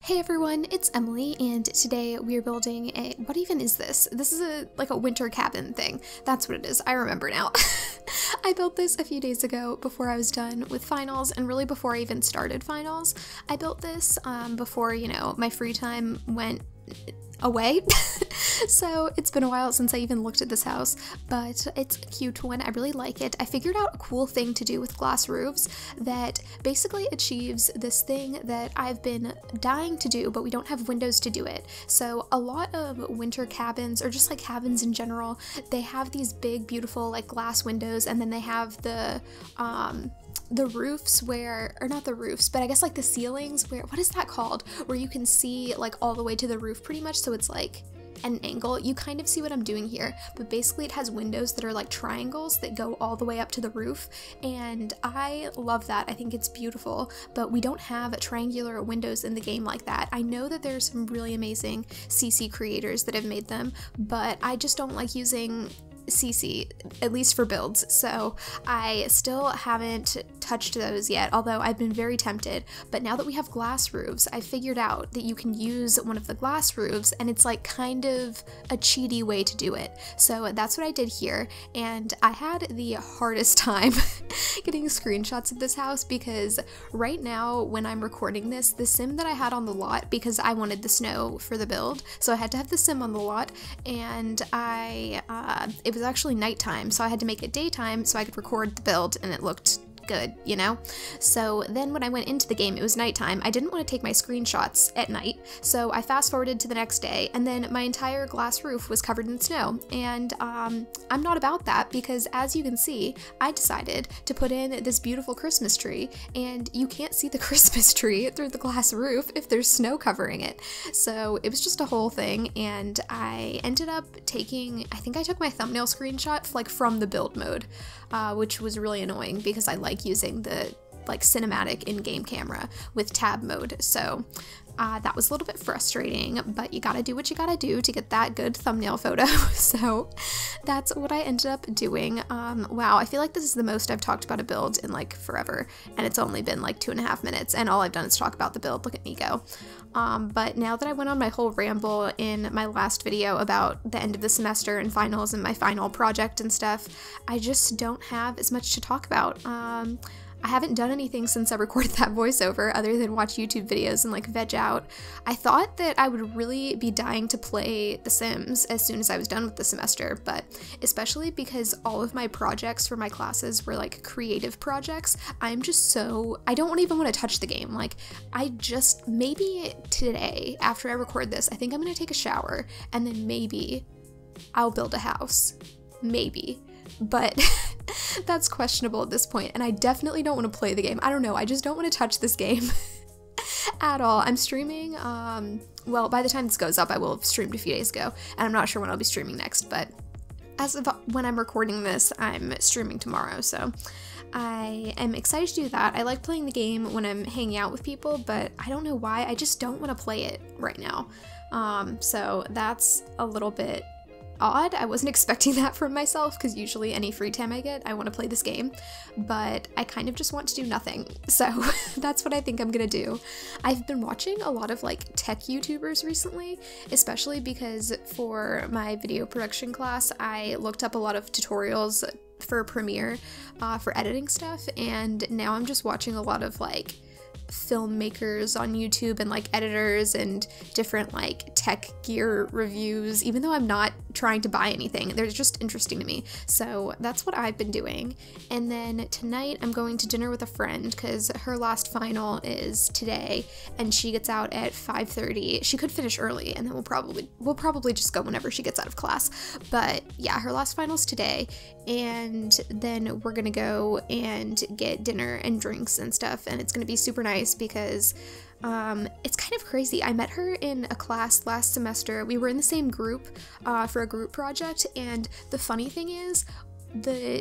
Hey everyone, it's Emily, and today we are building a— what even is this? This is like a winter cabin thing. That's what it is. I remember now. I built this a few days ago before I was done with finals, and really before I even started finals. I built this before, you know, my free time went away. So it's been a while since I even looked at this house, but it's a cute one. I really like it. I figured out a cool thing to do with glass roofs that basically achieves this thing that I've been dying to do, but we don't have windows to do it. So a lot of winter cabins, or just like cabins in general, they have these big, beautiful like glass windows, and then they have the roofs where— or not the roofs, but I guess like the ceilings where— what is that called? Where you can see like all the way to the roof pretty much, so it's like an angle. You kind of see what I'm doing here, but basically it has windows that are like triangles that go all the way up to the roof, and I love that. I think it's beautiful, but we don't have triangular windows in the game like that. I know that there's some really amazing CC creators that have made them, but I just don't like using CC, at least for builds, so I still haven't touched those yet, although I've been very tempted. But now that we have glass roofs, I figured out that you can use one of the glass roofs, and it's like kind of a cheaty way to do it. So that's what I did here, and I had the hardest time getting screenshots of this house, because right now when I'm recording this, the sim that I had on the lot, because I wanted the snow for the build, so I had to have the sim on the lot, and it was actually nighttime, so I had to make it daytime so I could record the build and it looked good, you know? So then when I went into the game, it was nighttime. I didn't want to take my screenshots at night, so I fast forwarded to the next day, and then my entire glass roof was covered in snow. And I'm not about that, because as you can see, I decided to put in this beautiful Christmas tree, and you can't see the Christmas tree through the glass roof if there's snow covering it. So it was just a whole thing, and I ended up taking— I think I took my thumbnail screenshot like from the build mode, which was really annoying because I like using the like cinematic in-game camera with tab mode. So that was a little bit frustrating, but you gotta do what you gotta do to get that good thumbnail photo. So that's what I ended up doing. Wow, I feel like this is the most I've talked about a build in like forever, and it's only been like 2.5 minutes, and all I've done is talk about the build. Look at me go. But now that I went on my whole ramble in my last video about the end of the semester and finals and my final project and stuff, I just don't have as much to talk about. I haven't done anything since I recorded that voiceover other than watch YouTube videos and like veg out. I thought that I would really be dying to play The Sims as soon as I was done with the semester, but especially because all of my projects for my classes were like creative projects, I'm just so— I don't even want to touch the game. Like, maybe today after I record this, I think I'm gonna take a shower and then maybe I'll build a house. Maybe. But that's questionable at this point, and I definitely don't want to play the game. I don't know, I just don't want to touch this game at all. I'm streaming, well, by the time this goes up, I will have streamed a few days ago, and I'm not sure when I'll be streaming next, but as of when I'm recording this, I'm streaming tomorrow, so I am excited to do that. I like playing the game when I'm hanging out with people, but I don't know why, I just don't want to play it right now. So that's a little bit odd. I wasn't expecting that from myself, because usually any free time I get, I want to play this game, but I kind of just want to do nothing. So that's what I think I'm gonna do. I've been watching a lot of like tech YouTubers recently, especially because for my video production class, I looked up a lot of tutorials for Premiere for editing stuff, and now I'm just watching a lot of like filmmakers on YouTube and like editors and different like tech gear reviews, even though I'm not trying to buy anything. They're just interesting to me. So that's what I've been doing. And then tonight I'm going to dinner with a friend because her last final is today, and she gets out at 5:30. She could finish early, and then we'll probably just go whenever she gets out of class. But yeah, her last final's today, and then we're gonna go and get dinner and drinks and stuff, and it's gonna be super nice because it's kind of crazy. I met her in a class last semester. We were in the same group for a group project, and the funny thing is,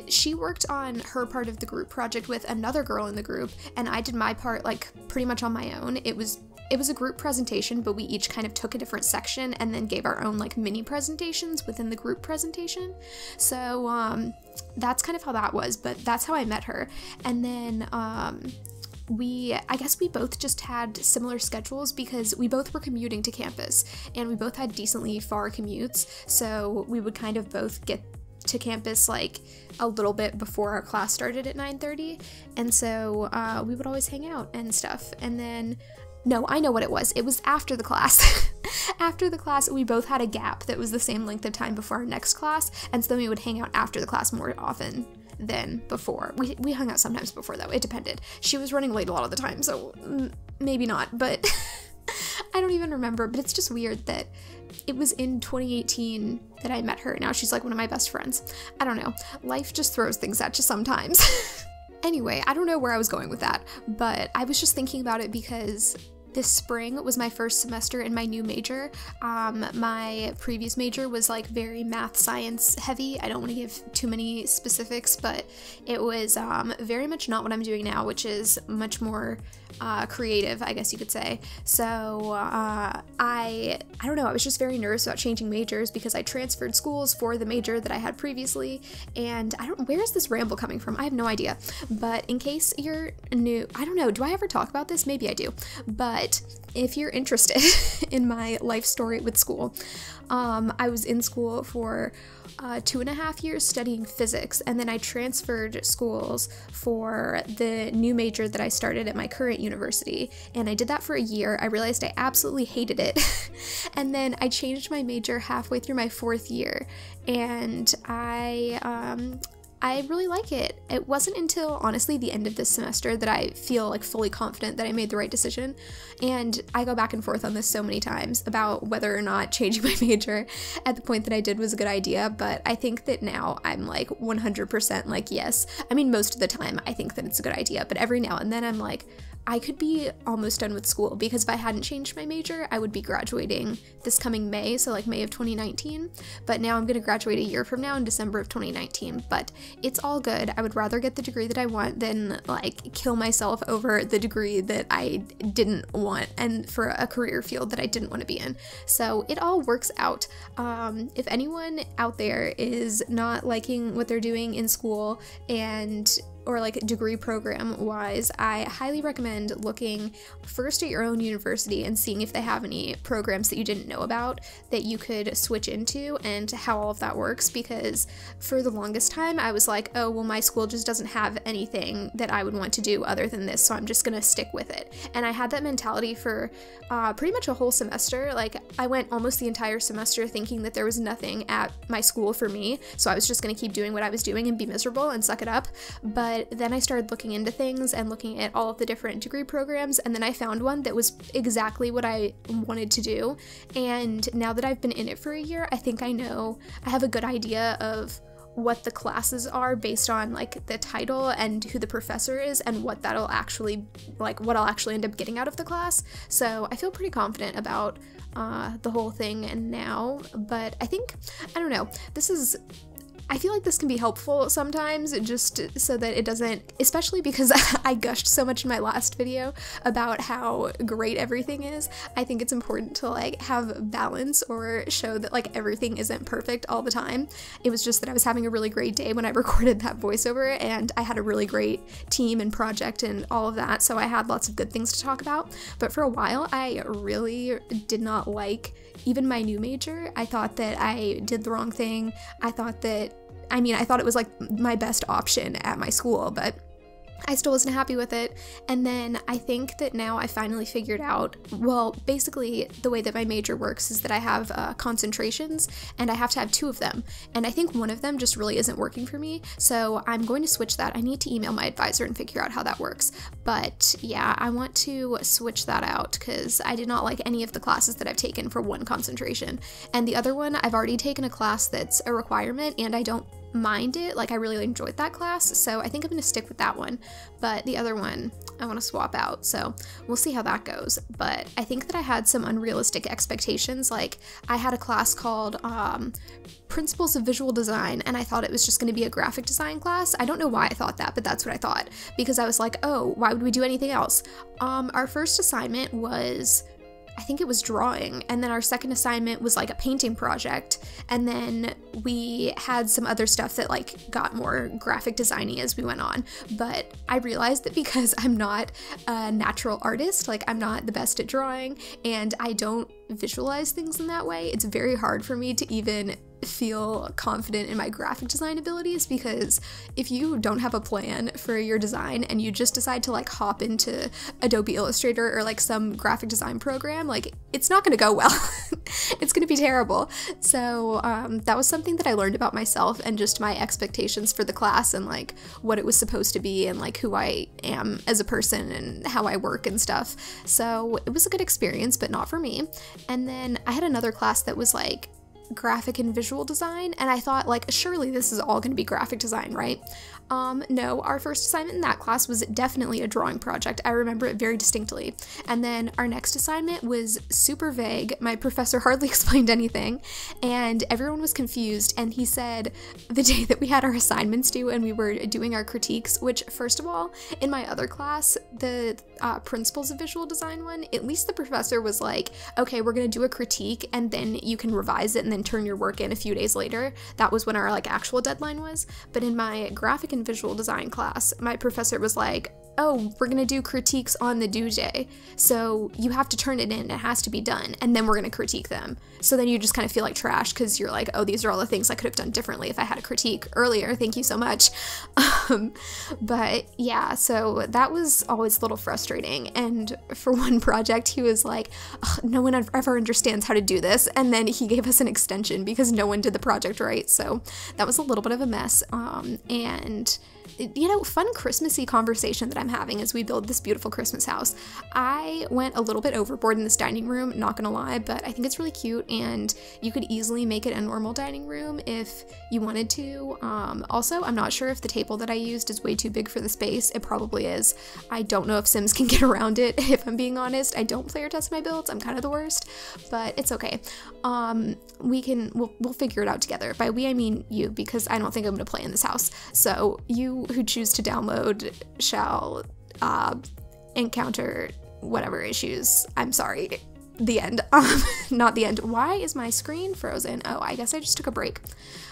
she worked on her part of the group project with another girl in the group, and I did my part like pretty much on my own. It was a group presentation, but we each kind of took a different section and then gave our own like mini presentations within the group presentation. So that's kind of how that was, but that's how I met her. And then I guess we both just had similar schedules because we both were commuting to campus and we both had decently far commutes, so we would kind of both get to campus like a little bit before our class started at 9:30, and so we would always hang out and stuff. And then, no, I know what it was after the class. After the class, we both had a gap that was the same length of time before our next class, and so then we would hang out after the class more often than before. We hung out sometimes before, though. It depended. She was running late a lot of the time, so maybe not, but I don't even remember. But it's just weird that it was in 2018 that I met her. Now she's like one of my best friends. I don't know. Life just throws things at you sometimes. Anyway, I don't know where I was going with that, but I was just thinking about it because this spring was my first semester in my new major. My previous major was like very math science heavy. I don't want to give too many specifics, but it was very much not what I'm doing now, which is much more creative, I guess you could say. So I don't know, I was just very nervous about changing majors because I transferred schools for the major that I had previously, and where is this ramble coming from? I have no idea. But in case you're new, I don't know, do I ever talk about this? Maybe I do. But if you're interested in my life story with school, I was in school for 2.5 years studying physics, and then I transferred schools for the new major that I started at my current university, and I did that for a year. I realized I absolutely hated it, and then I changed my major halfway through my 4th year, and I really like it. It wasn't until, honestly, the end of this semester that I feel like fully confident that I made the right decision. And I go back and forth on this so many times about whether or not changing my major at the point that I did was a good idea, but I think that now I'm like 100% like yes. I mean, most of the time I think that it's a good idea, but every now and then I'm like, I could be almost done with school, because if I hadn't changed my major, I would be graduating this coming May, so like May of 2019, but now I'm going to graduate a year from now in December of 2019, but it's all good. I would rather get the degree that I want than like kill myself over the degree that I didn't want and for a career field that I didn't want to be in. So it all works out. If anyone out there is not liking what they're doing in school or like degree program wise, I highly recommend looking first at your own university and seeing if they have any programs that you didn't know about that you could switch into and how all of that works, because for the longest time I was like, oh, well, my school just doesn't have anything that I would want to do other than this, so I'm just gonna stick with it. And I had that mentality for pretty much a whole semester. Like, I went almost the entire semester thinking that there was nothing at my school for me, so I was just gonna keep doing what I was doing and be miserable and suck it up. But then I started looking into things and looking at all of the different degree programs, and then I found one that was exactly what I wanted to do. And now that I've been in it for a year, I think I have a good idea of what the classes are based on like the title and who the professor is and what I'll actually end up getting out of the class. So I feel pretty confident about the whole thing and now, but I don't know, I feel like this can be helpful sometimes, just so that it doesn't, especially because I gushed so much in my last video about how great everything is. I think it's important to like have balance or show that like everything isn't perfect all the time. It was just that I was having a really great day when I recorded that voiceover, and I had a really great team and project and all of that, so I had lots of good things to talk about. But for a while, I really did not like even my new major. I thought that I did the wrong thing. I thought it was like my best option at my school, but I still wasn't happy with it. And then I think that now I finally figured out, well, basically the way that my major works is that I have concentrations, and I have to have 2 of them. And I think one of them just really isn't working for me. So I'm going to switch that. I need to email my advisor and figure out how that works. But yeah, I want to switch that out because I did not like any of the classes that I've taken for one concentration. And the other one, I've already taken a class that's a requirement, and I don't mind it. Like, I really enjoyed that class, so I think I'm going to stick with that one. But the other one I want to swap out, so we'll see how that goes. But I think that I had some unrealistic expectations. Like, I had a class called Principles of Visual Design, and I thought it was just going to be a graphic design class. I don't know why I thought that, but that's what I thought, because I was like, oh, why would we do anything else? Our first assignment was I think it was drawing, and then our second assignment was like a painting project, and then we had some other stuff that like got more graphic designy as we went on. But I realized that because I'm not a natural artist, like I'm not the best at drawing, and I don't visualize things in that way, it's very hard for me to even feel confident in my graphic design abilities, because if you don't have a plan for your design and you just decide to like hop into Adobe Illustrator or like some graphic design program, like it's not going to go well. It's going to be terrible. So that was something that I learned about myself and just my expectations for the class and like what it was supposed to be and like who I am as a person and how I work and stuff. So it was a good experience, but not for me. And then I had another class that was like graphic and visual design, and I thought like surely this is all going to be graphic design, right? No, our first assignment in that class was definitely a drawing project. I remember it very distinctly. And then our next assignment was super vague. My professor hardly explained anything, and everyone was confused, and he said the day that we had our assignments due and we were doing our critiques, which first of all, in my other class, the principles of visual design one, at least the professor was like, okay, we're gonna do a critique and then you can revise it and then turn your work in a few days later. That was when our like actual deadline was. But in my graphic and visual design class, my professor was like, oh, we're gonna do critiques on the due day, so you have to turn it in, it has to be done, and then we're gonna critique them. So then you just kind of feel like trash because you're like, oh, these are all the things I could have done differently if I had a critique earlier, thank you so much. But yeah, so that was always a little frustrating, and for one project he was like, no one ever understands how to do this, and then he gave us an extension because no one did the project right, so that was a little bit of a mess. And you know, fun Christmassy conversation that I'm having as we build this beautiful Christmas house. I went a little bit overboard in this dining room, not gonna lie, but I think it's really cute and you could easily make it a normal dining room if you wanted to. Also, I'm not sure if the table that I used is way too big for the space. It probably is. I don't know if Sims can get around it, if I'm being honest. I don't player test my builds, I'm kind of the worst, but it's okay. We'll figure it out together. By we, I mean you, because I don't think I'm gonna play in this house. So you who choose to download shall encounter whatever issues. I'm sorry. The end. Not the end. Why is my screen frozen? Oh, I guess I just took a break.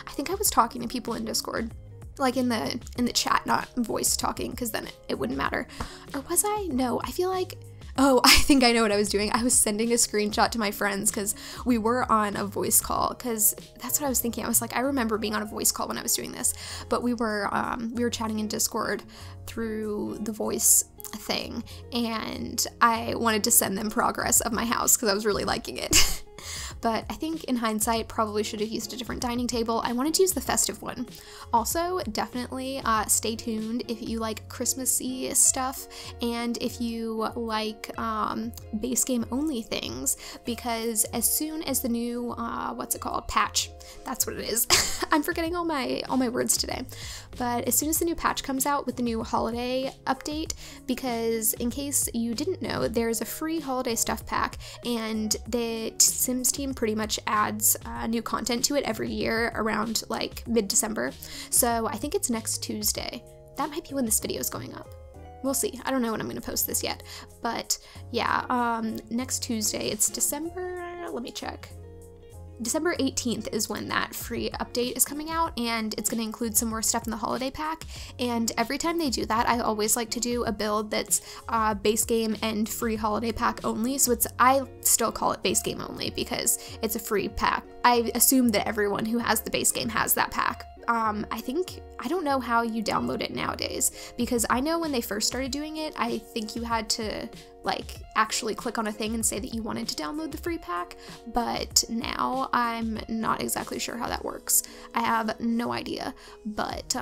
I think I was talking to people in Discord, like in the chat, not voice talking, because then it wouldn't matter. Or was I? No, I feel like, oh, I think I know what I was doing. I was sending a screenshot to my friends because we were on a voice call, because that's what I was thinking. I was like, I remember being on a voice call when I was doing this, but we were chatting in Discord through the voice thing, and I wanted to send them progress of my house because I was really liking it. But I think in hindsight, probably should have used a different dining table. I wanted to use the festive one. Also, definitely stay tuned if you like Christmassy stuff and if you like base game only things, because as soon as the new, what's it called? Patch. That's what it is. I'm forgetting all my words today. But as soon as the new patch comes out with the new holiday update, because in case you didn't know, there's a free holiday stuff pack, and the Sims team pretty much adds new content to it every year around like mid-December. So I think it's next Tuesday. That might be when this video is going up. We'll see. I don't know when I'm going to post this yet. But yeah, next Tuesday, it's December, let me check. December 18th is when that free update is coming out, and it's going to include some more stuff in the holiday pack. And every time they do that, I always like to do a build that's base game and free holiday pack only. So I still call it base game only because it's a free pack. I assume that everyone who has the base game has that pack. I don't know how you download it nowadays, because I know when they first started doing it, I think you had to like actually click on a thing and say that you wanted to download the free pack, but now I'm not exactly sure how that works. I have no idea, but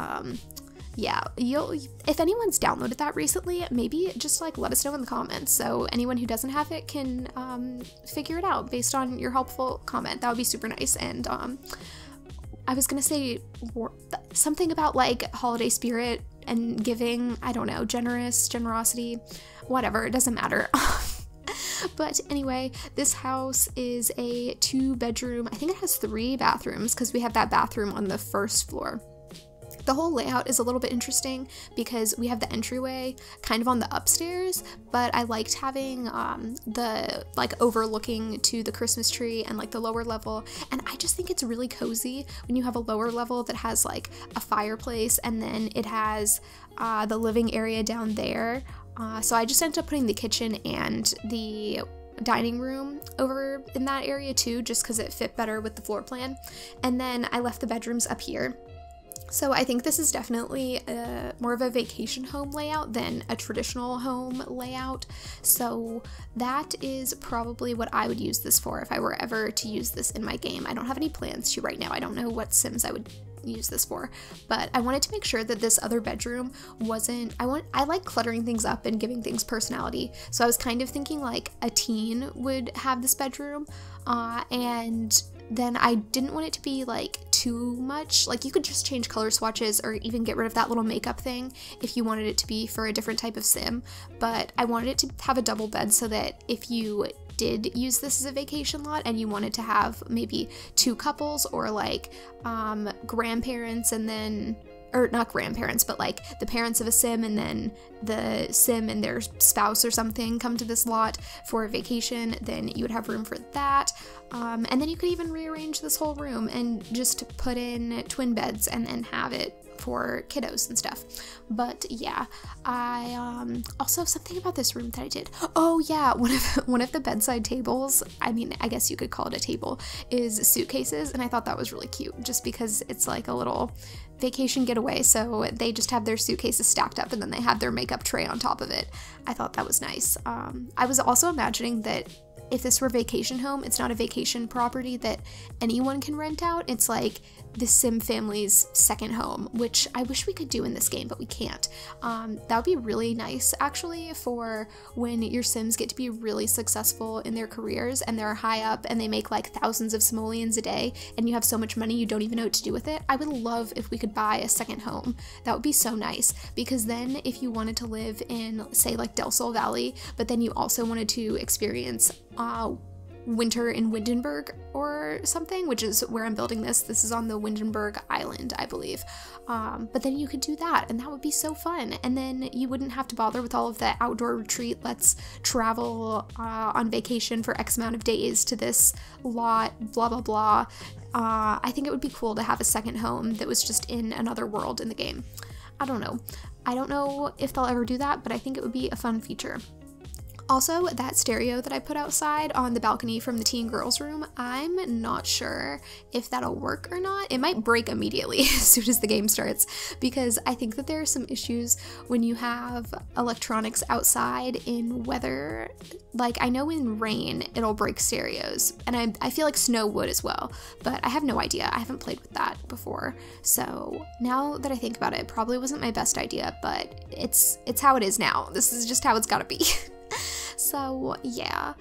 yeah, if anyone's downloaded that recently, maybe just like let us know in the comments, so anyone who doesn't have it can figure it out based on your helpful comment. That would be super nice. And I was gonna say something about like holiday spirit and giving, I don't know, generosity, whatever, it doesn't matter. But anyway, this house is a 2-bedroom, I think it has 3 bathrooms because we have that bathroom on the first floor. The whole layout is a little bit interesting because we have the entryway kind of on the upstairs, but I liked having the like overlooking to the Christmas tree and like the lower level, and I just think it's really cozy when you have a lower level that has like a fireplace and then it has the living area down there. So I just ended up putting the kitchen and the dining room over in that area too, just because it fit better with the floor plan. And then I left the bedrooms up here. So I think this is definitely more of a vacation home layout than a traditional home layout. So that is probably what I would use this for if I were ever to use this in my game. I don't have any plans to right now. I don't know what Sims I would use this for, but I wanted to make sure that this other bedroom wasn't, I like cluttering things up and giving things personality. So I was kind of thinking like a teen would have this bedroom, and then I didn't want it to be like too much. Like you could just change color swatches or even get rid of that little makeup thing if you wanted it to be for a different type of sim, but I wanted it to have a double bed so that if you did use this as a vacation lot and you wanted to have maybe two couples or like grandparents and then, or not grandparents, but like the parents of a sim and then the sim and their spouse or something come to this lot for a vacation, then you would have room for that. And then you could even rearrange this whole room and just put in twin beds and then have it for kiddos and stuff. But yeah, I also something about this room that I did. Oh yeah, one of the bedside tables, I mean, I guess you could call it a table, is suitcases, and I thought that was really cute just because it's like a little vacation getaway, so they just have their suitcases stacked up and then they have their makeup tray on top of it. I thought that was nice. I was also imagining that if this were a vacation home, it's not a vacation property that anyone can rent out. It's like the Sim family's second home, which I wish we could do in this game, but we can't. That would be really nice, actually, for when your Sims get to be really successful in their careers and they're high up and they make like thousands of simoleons a day and you have so much money you don't even know what to do with it. I would love if we could buy a second home. That would be so nice, because then if you wanted to live in, say, like Del Sol Valley, but then you also wanted to experience winter in Windenburg or something, which is where I'm building this. This is on the Windenburg Island, I believe. But then you could do that, and that would be so fun. And then you wouldn't have to bother with all of the outdoor retreat. Let's travel on vacation for X amount of days to this lot, blah, blah, blah. I think it would be cool to have a second home that was just in another world in the game. I don't know. I don't know if they'll ever do that, but I think it would be a fun feature. Also, that stereo that I put outside on the balcony from the teen girls room, I'm not sure if that'll work or not. It might break immediately as soon as the game starts, because I think that there are some issues when you have electronics outside in weather. Like, I know in rain it'll break stereos, and I feel like snow would as well, but I have no idea. I haven't played with that before. So now that I think about it, it probably wasn't my best idea, but it's how it is now. This is just how it's gotta be. So yeah,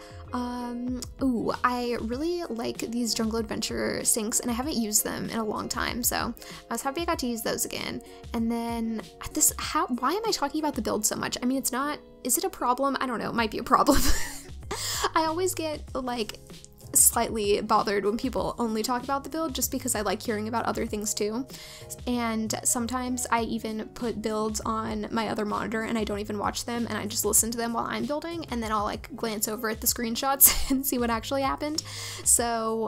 ooh, I really like these Jungle Adventure sinks, and I haven't used them in a long time, so I was happy I got to use those again. And then this, why am I talking about the build so much? I mean, it's not, is it a problem? I don't know, it might be a problem. I always get like slightly bothered when people only talk about the build, just because I like hearing about other things too. And sometimes I even put builds on my other monitor and I don't even watch them, and I just listen to them while I'm building, and then I'll like glance over at the screenshots and see what actually happened. So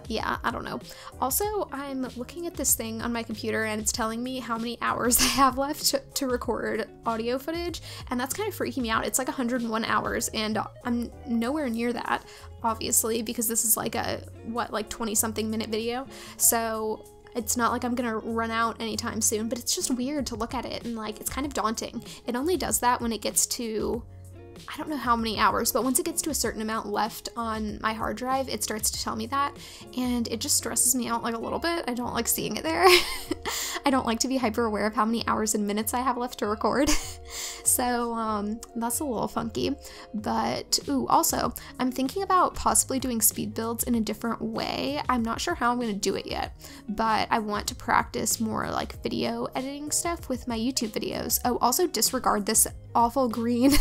yeah, I don't know. Also, I'm looking at this thing on my computer and it's telling me how many hours I have left to record audio footage, and that's kind of freaking me out. It's like 101 hours and I'm nowhere near that, obviously, because this is like a, what, like 20-something minute video, so it's not like I'm gonna run out anytime soon, but it's just weird to look at it, and like, it's kind of daunting. It only does that when it gets to, I don't know how many hours, but once it gets to a certain amount left on my hard drive, it starts to tell me that, and it just stresses me out like a little bit. I don't like seeing it there. I don't like to be hyper aware of how many hours and minutes I have left to record. So that's a little funky. But ooh, also, I'm thinking about possibly doing speed builds in a different way. I'm not sure how I'm going to do it yet, but I want to practice more like video editing stuff with my YouTube videos. Oh, also disregard this awful green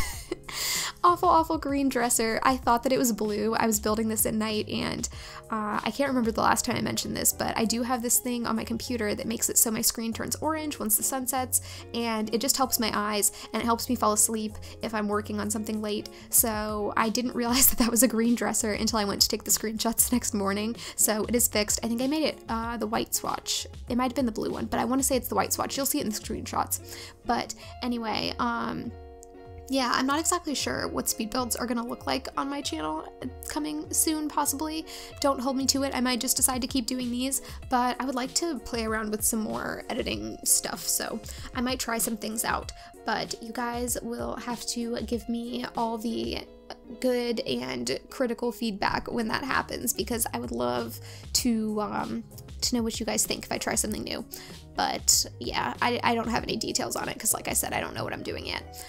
Awful green dresser. I thought that it was blue. I was building this at night, and I can't remember the last time I mentioned this, but I do have this thing on my computer that makes it so my screen turns orange once the sun sets, and it just helps my eyes, and it helps me fall asleep if I'm working on something late. So I didn't realize that that was a green dresser until I went to take the screenshots the next morning. So it is fixed. I think I made it the white swatch. It might have been the blue one, but I want to say it's the white swatch. You'll see it in the screenshots. But anyway, yeah, I'm not exactly sure what speed builds are gonna look like on my channel coming soon, possibly. Don't hold me to it. I might just decide to keep doing these, but I would like to play around with some more editing stuff, so I might try some things out. But you guys will have to give me all the good and critical feedback when that happens, because I would love to know what you guys think if I try something new. But yeah, I don't have any details on it because, like I said, I don't know what I'm doing yet.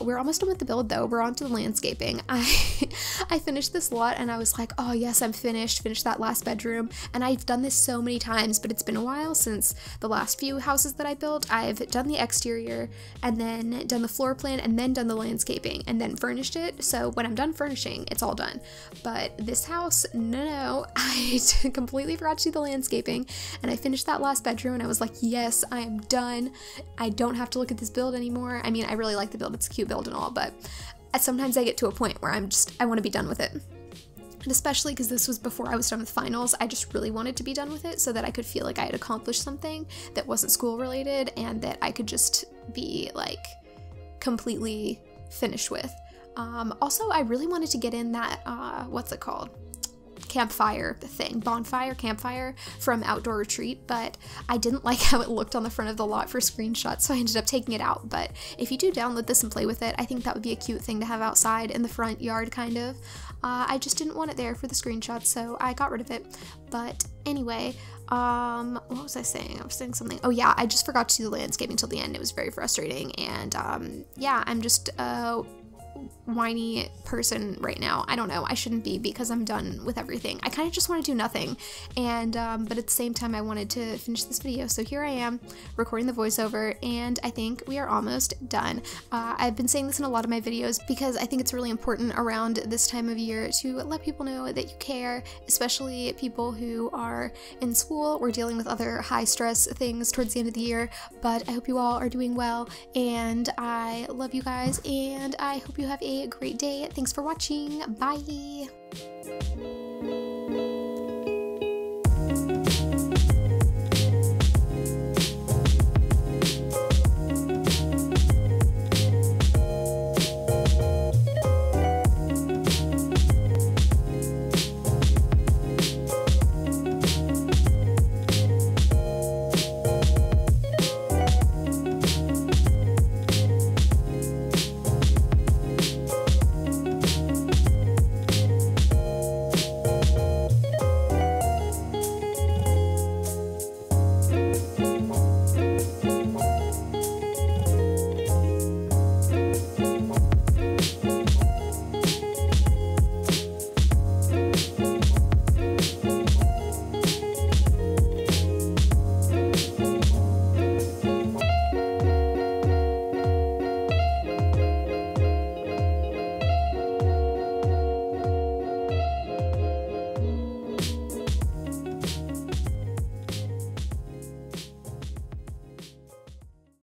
We're almost done with the build though. We're on to the landscaping. I finished this lot and I was like, oh yes, I'm finished that last bedroom. And I've done this so many times, but it's been a while since the last few houses that I built. I've done the exterior and then done the floor plan and then done the landscaping and then furnished it. So when I'm done furnishing, it's all done. But this house, no, I completely forgot to do the landscaping, and I finished that last bedroom and I was like, yes, I am done. I don't have to look at this build anymore. I mean, I really like the build. It's a cute build and all, but sometimes I get to a point where I want to be done with it. And especially because this was before I was done with finals, I just really wanted to be done with it so that I could feel like I had accomplished something that wasn't school related and that I could just be like completely finished with. Also, I really wanted to get in that, what's it called? Campfire thing, campfire from Outdoor Retreat, but I didn't like how it looked on the front of the lot for screenshots, so I ended up taking it out. But if you do download this and play with it, I think that would be a cute thing to have outside in the front yard, kind of. I just didn't want it there for the screenshots, so I got rid of it. But anyway, what was I saying? I was saying something. Oh yeah, I just forgot to do the landscaping until the end. It was very frustrating, and yeah, I'm just whiny person right now. I don't know, I shouldn't be, because I'm done with everything. I kind of just want to do nothing, and but at the same time I wanted to finish this video, so here I am recording the voiceover, and I think we are almost done. I've been saying this in a lot of my videos because I think it's really important around this time of year to let people know that you care, especially people who are in school or dealing with other high stress things towards the end of the year. But I hope you all are doing well, and I love you guys, and I hope you have a great day. Thanks for watching. Bye.